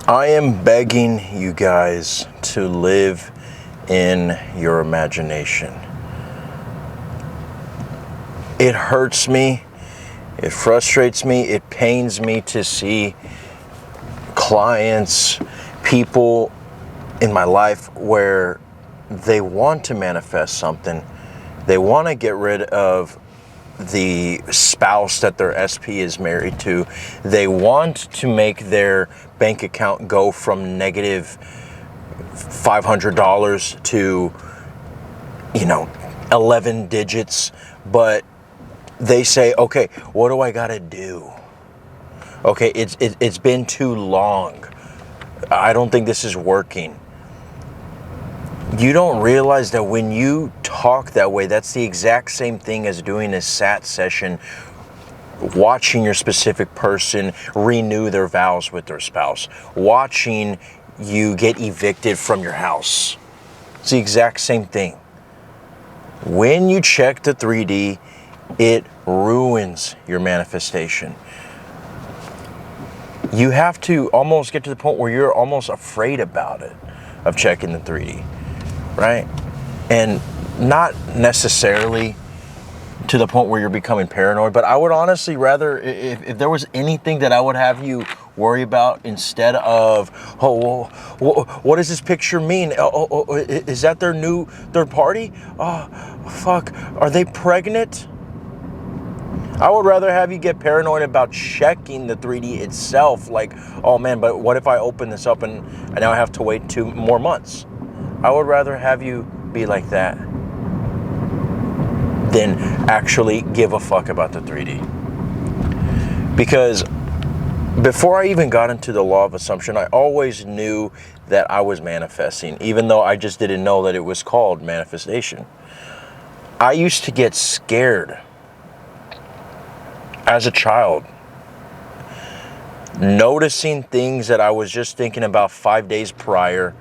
I am begging you guys to live in your imagination. It hurts me, it frustrates me, it pains me to see clients, people in my life where they want to manifest something. They want to get rid of the spouse that their SP is married to. They want to make their bank account go from negative $500 to, 11 digits. But they say, okay, what do I gotta do? Okay, it's been too long. I don't think this is working. You don't realize that when you talk that way, that's the exact same thing as doing a SAT session, watching your specific person renew their vows with their spouse, watching you get evicted from your house. It's the exact same thing. When you check the 3D, it ruins your manifestation. You have to almost get to the point where you're almost afraid about it, of checking the 3D. Right? And not necessarily to the point where you're becoming paranoid, but I would honestly rather, if there was anything that I would have you worry about instead of, what does this picture mean? Is that their new third party? Oh, fuck, are they pregnant? I would rather have you get paranoid about checking the 3D itself, like, oh man, but what if I open this up and now I have to wait 2 more months? I would rather have you be like that than actually give a fuck about the 3D. Because before I even got into the law of assumption, I always knew that I was manifesting, even though I just didn't know that it was called manifestation. I used to get scared as a child, noticing things that I was just thinking about 5 days prior,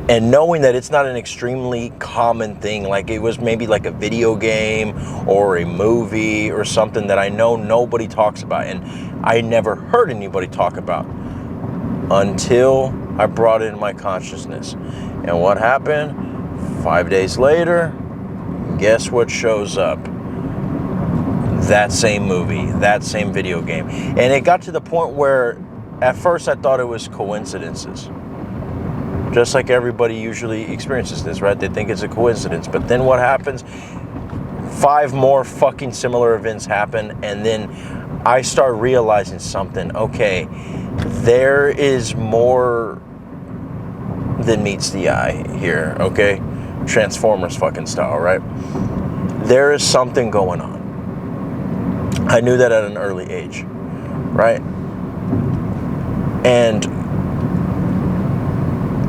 and knowing that it's not an extremely common thing, like it was maybe like a video game or a movie or something that I know nobody talks about, and I never heard anybody talk about until I brought it in my consciousness. And what happened? 5 days later, guess what shows up? That same movie, that same video game. And it got to the point where at first I thought it was coincidences. Just like everybody usually experiences this, right? They think it's a coincidence. But then what happens? 5 more fucking similar events happen, and then I start realizing something. Okay, there is more than meets the eye here, okay? Transformers fucking style, right? There is something going on. I knew that at an early age, right? And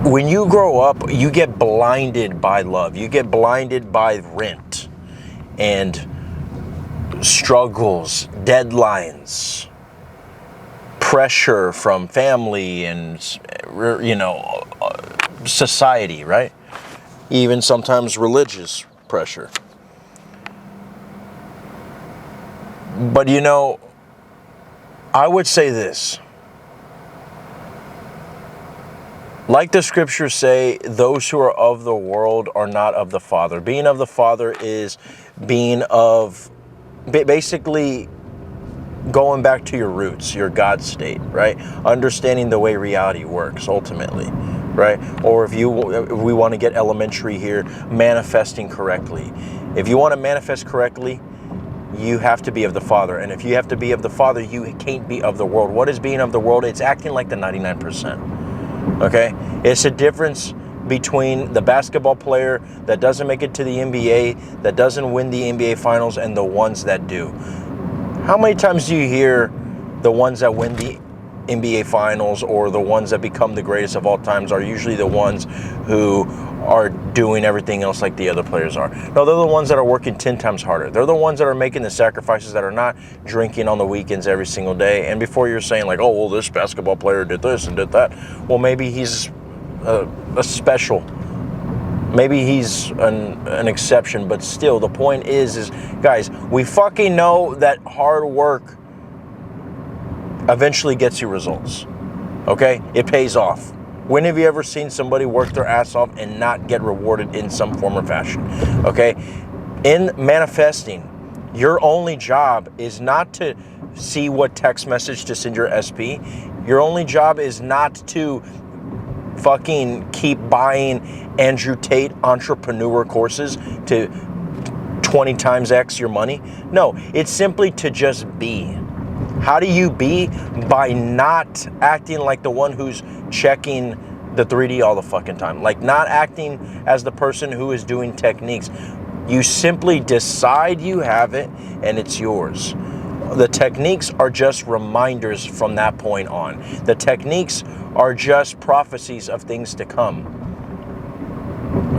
when you grow up, you get blinded by love. You get blinded by rent and struggles, deadlines, pressure from family and, society, right? Even sometimes religious pressure. But I would say this. Like the scriptures say, those who are of the world are not of the Father. Being of the Father is being of, basically going back to your roots, your God state, right? Understanding the way reality works, ultimately, right? Or if we want to get elementary here, manifesting correctly. If you want to manifest correctly, you have to be of the Father. And if you have to be of the Father, you can't be of the world. What is being of the world? It's acting like the 99%. Okay, it's a difference between the basketball player that doesn't make it to the NBA, that doesn't win the NBA finals, and the ones that do. How many times do you hear the ones that win the NBA finals or the ones that become the greatest of all times are usually the ones who are doing everything else like the other players are? No, they're the ones that are working 10 times harder. They're the ones that are making the sacrifices, that are not drinking on the weekends every single day. And before you're saying like, oh, well, this basketball player did this and did that. Well, maybe he's a special. Maybe he's an exception, but still the point is guys, we fucking know that hard work eventually gets you results. Okay? It pays off. When have you ever seen somebody work their ass off and not get rewarded in some form or fashion? Okay? In manifesting, your only job is not to see what text message to send your SP. Your only job is not to fucking keep buying Andrew Tate entrepreneur courses to 20 times X your money. No, it's simply to just be. How do you be? By not acting like the one who's checking the 3D all the fucking time. Like not acting as the person who is doing techniques. You simply decide you have it and it's yours. The techniques are just reminders from that point on. The techniques are just prophecies of things to come.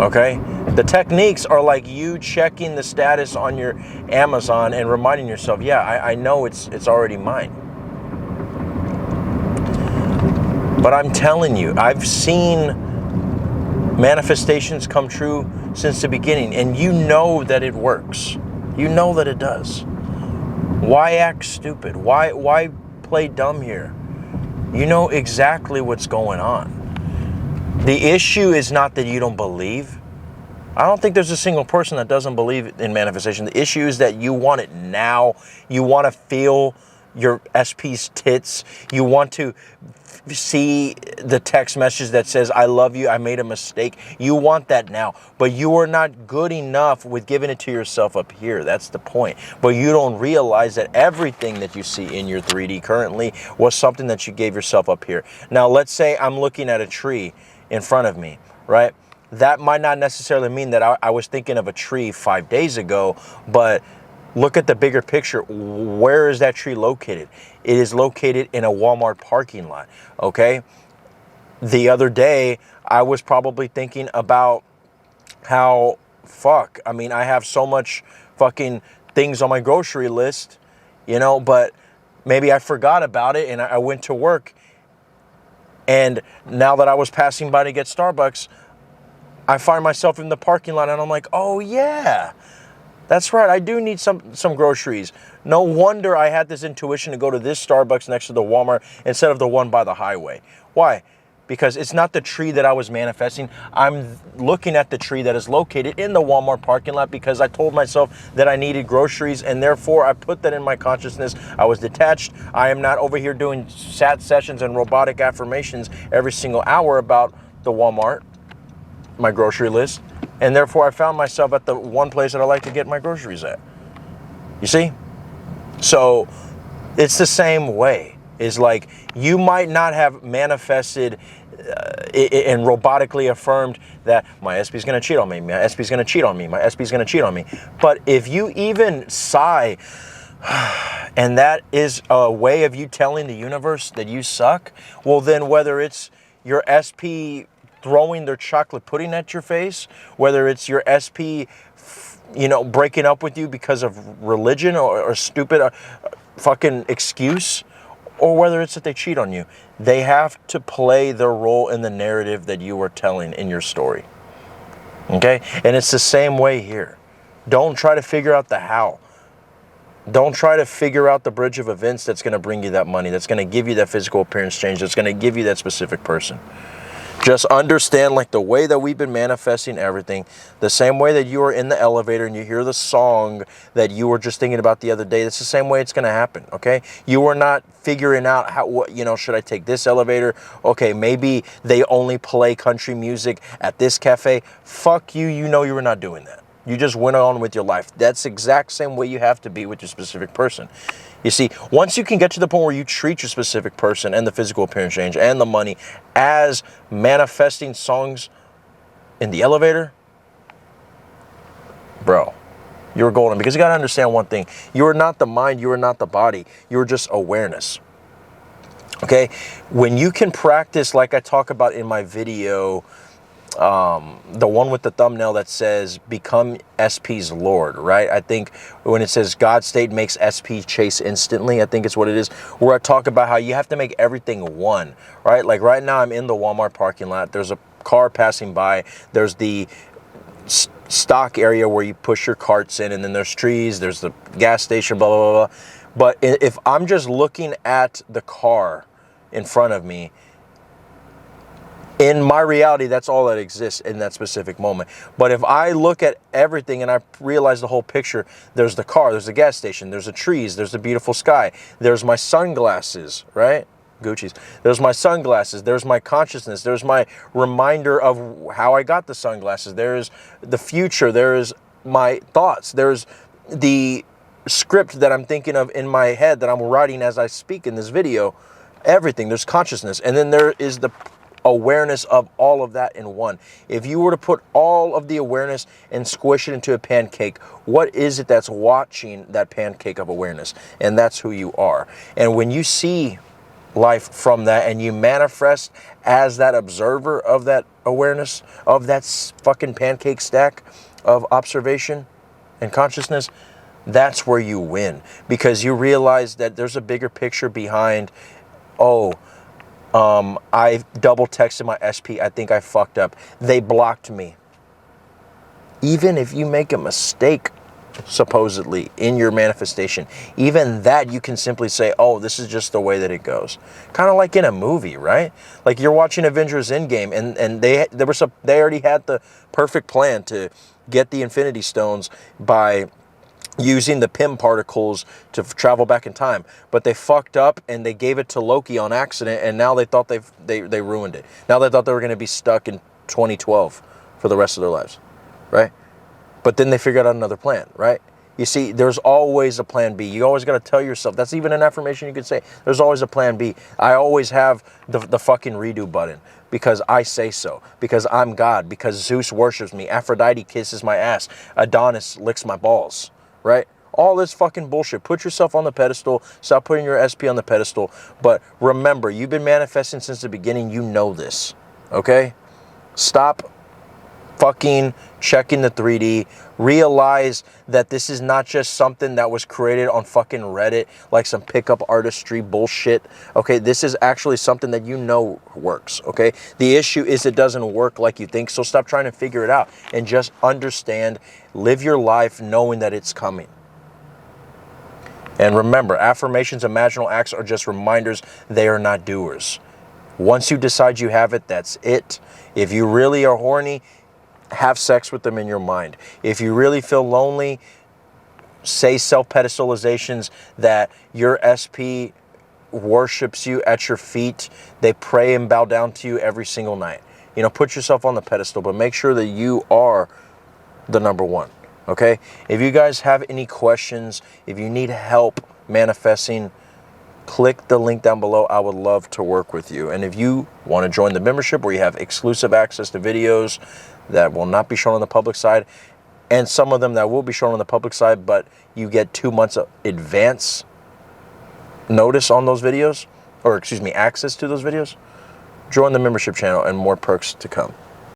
Okay? The techniques are like you checking the status on your Amazon and reminding yourself, yeah, I know it's already mine. But I'm telling you, I've seen manifestations come true since the beginning, and you know that it works. You know that it does. Why act stupid? Why play dumb here? You know exactly what's going on. The issue is not that you don't believe. I don't think there's a single person that doesn't believe in manifestation. The issue is that you want it now. You want to feel your SP's tits. You want to see the text message that says, I love you, I made a mistake. You want that now. But you are not good enough with giving it to yourself up here. That's the point. But you don't realize that everything that you see in your 3D currently was something that you gave yourself up here. Now, let's say I'm looking at a tree in front of me, right? That might not necessarily mean that I was thinking of a tree 5 days ago, but look at the bigger picture. Where is that tree located? It is located in a Walmart parking lot, okay? The other day, I was probably thinking about how, I have so much fucking things on my grocery list, but maybe I forgot about it and I went to work. And now that I was passing by to get Starbucks, I find myself in the parking lot and I'm like, oh yeah, that's right, I do need some groceries. No wonder I had this intuition to go to this Starbucks next to the Walmart instead of the one by the highway. Why? Because it's not the tree that I was manifesting. I'm looking at the tree that is located in the Walmart parking lot because I told myself that I needed groceries, and therefore I put that in my consciousness. I was detached. I am not over here doing sat sessions and robotic affirmations every single hour about the Walmart, my grocery list, and therefore I found myself at the one place that I like to get my groceries at. You see? So it's the same way. It's like you might not have manifested and robotically affirmed that my SP is going to cheat on me, my SP is going to cheat on me, my SP is going to cheat on me. But if you even sigh, and that is a way of you telling the universe that you suck, well then whether it's your SP throwing their chocolate pudding at your face, whether it's your SP, breaking up with you because of religion or stupid fucking excuse, or whether it's that they cheat on you, they have to play their role in the narrative that you are telling in your story. Okay? And it's the same way here. Don't try to figure out the how. Don't try to figure out the bridge of events that's going to bring you that money, that's going to give you that physical appearance change, that's going to give you that specific person. Just understand, like the way that we've been manifesting everything, the same way that you are in the elevator and you hear the song that you were just thinking about the other day, that's the same way it's going to happen, okay? You are not figuring out should I take this elevator? Okay, maybe they only play country music at this cafe. Fuck you, you were not doing that. You just went on with your life. That's the exact same way you have to be with your specific person. You see, once you can get to the point where you treat your specific person and the physical appearance change and the money as manifesting songs in the elevator, bro, you're golden. Because you got to understand one thing. You are not the mind. You are not the body. You're just awareness. Okay? When you can practice, like I talk about in my video, the one with the thumbnail that says become SP's Lord, right? I think when it says God state makes SP chase instantly, I think it's what it is, where I talk about how you have to make everything one, right? Like right now I'm in the Walmart parking lot. There's a car passing by. There's the stock area where you push your carts in, and then there's trees, there's the gas station, blah, blah, blah, blah. But if I'm just looking at the car in front of me, In my reality, that's all that exists in that specific moment. But if I look at everything and I realize the whole picture, there's the car, there's the gas station, there's the trees, there's the beautiful sky, there's my sunglasses, right? Gucci's. There's my sunglasses, there's my consciousness, there's my reminder of how I got the sunglasses, there's the future, there's my thoughts, there's the script that I'm thinking of in my head that I'm writing as I speak in this video. Everything, there's consciousness, and then there is the awareness of all of that in one. If you were to put all of the awareness and squish it into a pancake, what is it that's watching that pancake of awareness? And that's who you are. And when you see life from that and you manifest as that observer of that awareness, of that fucking pancake stack of observation and consciousness, that's where you win, because you realize that there's a bigger picture behind, I double texted my SP. I think I fucked up. They blocked me. Even if you make a mistake, supposedly, in your manifestation, even that you can simply say, oh, this is just the way that it goes. Kind of like in a movie, right? Like you're watching Avengers Endgame, and they already had the perfect plan to get the Infinity Stones by using the Pym particles to travel back in time, but they fucked up and they gave it to Loki on accident, and now they thought they ruined it. Now they thought they were going to be stuck in 2012 for the rest of their lives, right? But then they figured out another plan, right? You see, there's always a plan B. You always got to tell yourself. That's even an affirmation you could say. There's always a plan B. I always have the fucking redo button because I say so, because I'm God, because Zeus worships me, Aphrodite kisses my ass, Adonis licks my balls. Right? All this fucking bullshit. Put yourself on the pedestal. Stop putting your SP on the pedestal. But remember, you've been manifesting since the beginning. You know this. Okay? Stop fucking checking the 3D. Realize that this is not just something that was created on fucking Reddit, like some pickup artistry bullshit. Okay? This is actually something that you know works. Okay? The issue is it doesn't work like you think. So stop trying to figure it out and just understand. Live your life knowing that it's coming. And remember, affirmations and imaginal acts are just reminders. They are not doers. Once you decide you have it, that's it. If you really are horny, have sex with them in your mind. If you really feel lonely, say self-pedestalizations that your SP worships you at your feet. They pray and bow down to you every single night. You know, put yourself on the pedestal, but make sure that you are the number one. Okay? If you guys have any questions, if you need help manifesting, click the link down below. I would love to work with you. And if you want to join the membership where you have exclusive access to videos that will not be shown on the public side, and some of them that will be shown on the public side, but you get 2 months of advance notice on those videos, or excuse me, access to those videos, join the membership channel and more perks to come.